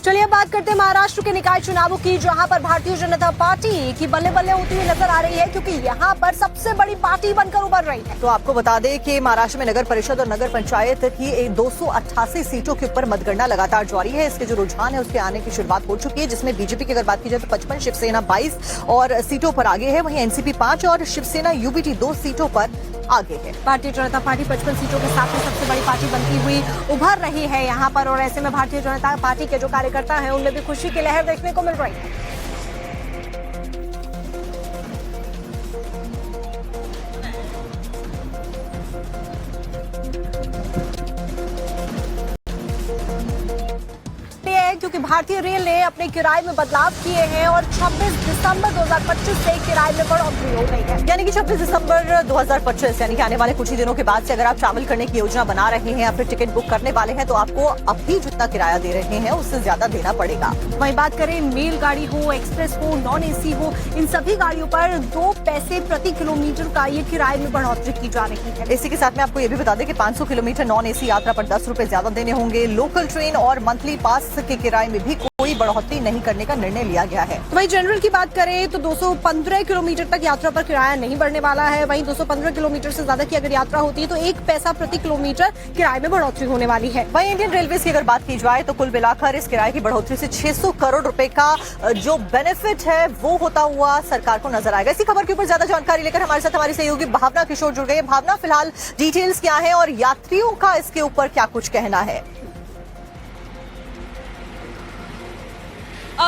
चलिए बात करते हैं महाराष्ट्र के निकाय चुनावों की, जहां पर भारतीय जनता पार्टी की बल्ले बल्ले होती हुई नजर आ रही है, क्योंकि यहां पर सबसे बड़ी पार्टी बनकर उभर रही है। तो आपको बता दें कि महाराष्ट्र में नगर परिषद और नगर पंचायत की 288 सीटों के ऊपर मतगणना लगातार जारी है। इसके जो रुझान है उसके आने की शुरुआत हो चुकी है, जिसमें बीजेपी की अगर बात की जाए तो 55, शिवसेना 22 और सीटों पर आगे है। वहीं एनसीपी 5 और शिवसेना यूबीटी 2 सीटों पर आगे है। भारतीय जनता पार्टी 55 सीटों के साथ में सबसे बड़ी पार्टी बनती हुई उभर रही है यहाँ पर, और ऐसे में भारतीय जनता पार्टी के जो कार्यकर्ता हैं उनमें भी खुशी की लहर देखने को मिल रही है। क्योंकि भारतीय रेल ने अपने किराए में बदलाव किए हैं और 26 दिसंबर 2025 से किराए में बढ़ोतरी हो गई है। यानी कि 26 दिसंबर 2025 यानी कि आने वाले कुछ ही दिनों के बाद से अगर आप ट्रैवल करने की योजना बना रहे हैं या फिर टिकट बुक करने वाले हैं तो आपको अभी जितना किराया दे रहे हैं उससे ज्यादा देना पड़ेगा। वहीं बात करें मेल गाड़ी हो, एक्सप्रेस हो, नॉन एसी हो, इन सभी गाड़ियों पर 2 पैसे प्रति किलोमीटर का ये किराए में बढ़ोतरी की जा रही है। इसी के साथ में आपको ये भी बता दें कि 500 किलोमीटर नॉन एसी यात्रा पर 10 रुपए ज्यादा देने होंगे। लोकल ट्रेन और मंथली पास के किराए में भी कोई बढ़ोतरी नहीं करने का निर्णय लिया गया है। वहीं जनरल की बात करें तो 215 किलोमीटर तक यात्रा पर किराया नहीं बढ़ने वाला है। वहीं 215 किलोमीटर से ज्यादा की अगर यात्रा होती है तो 1 पैसा प्रति किलोमीटर किराए में बढ़ोतरी होने वाली है। वहीं इंडियन रेलवेज की अगर बात की जाए तो कुल मिलाकर इस किराए की बढ़ोतरी से 600 करोड़ रुपए का जो बेनिफिट है वो होता हुआ सरकार को नजर आएगा। इसी खबर के ऊपर ज्यादा जानकारी लेकर हमारे साथ हमारी सहयोगी भावना किशोर जुड़ गई है। भावना, फिलहाल डिटेल्स क्या है और यात्रियों का इसके ऊपर क्या कुछ कहना है?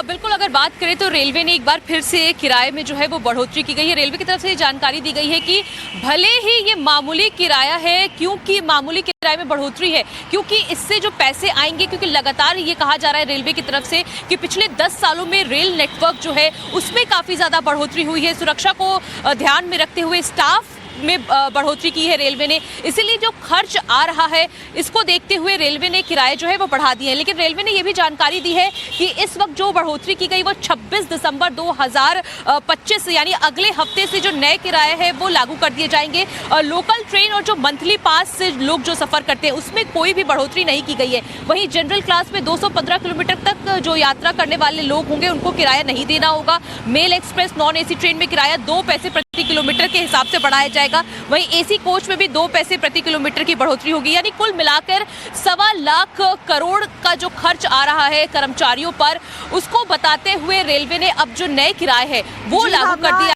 बिल्कुल, अगर बात करें तो रेलवे ने एक बार फिर से किराए में जो है वो बढ़ोतरी की गई है। रेलवे की तरफ से ये जानकारी दी गई है कि भले ही ये मामूली किराया है, क्योंकि मामूली किराए में बढ़ोतरी है क्योंकि इससे जो पैसे आएंगे, क्योंकि लगातार ये कहा जा रहा है रेलवे की तरफ से कि पिछले 10 सालों में रेल नेटवर्क जो है उसमें काफ़ी ज़्यादा बढ़ोतरी हुई है। सुरक्षा को ध्यान में रखते हुए स्टाफ में बढ़ोतरी की है रेलवे ने, इसीलिए जो खर्च आ रहा है इसको देखते हुए रेलवे ने किराए जो है वो बढ़ा दिए हैं। लेकिन रेलवे ने ये भी जानकारी दी है कि इस वक्त जो बढ़ोतरी की गई वो 26 दिसंबर 2025 यानी अगले हफ्ते से जो नए किराए हैं वो लागू कर दिए जाएंगे। लोकल ट्रेन और जो मंथली पास से लोग जो सफर करते हैं उसमें कोई भी बढ़ोतरी नहीं की गई है। वहीं जनरल क्लास में 215 किलोमीटर तक जो यात्रा करने वाले लोग होंगे उनको किराया नहीं देना होगा। Mail express non AC train में किराया 2 पैसे प्रति किलोमीटर के हिसाब से बढ़ाया जाएगा। वहीं एसी कोच में भी 2 पैसे प्रति किलोमीटर की बढ़ोतरी होगी। यानी कुल मिलाकर 1.25 लाख करोड़ का जो खर्च आ रहा है कर्मचारियों पर, उसको बताते हुए रेलवे ने अब जो नए किराए हैं वो लागू कर दिया।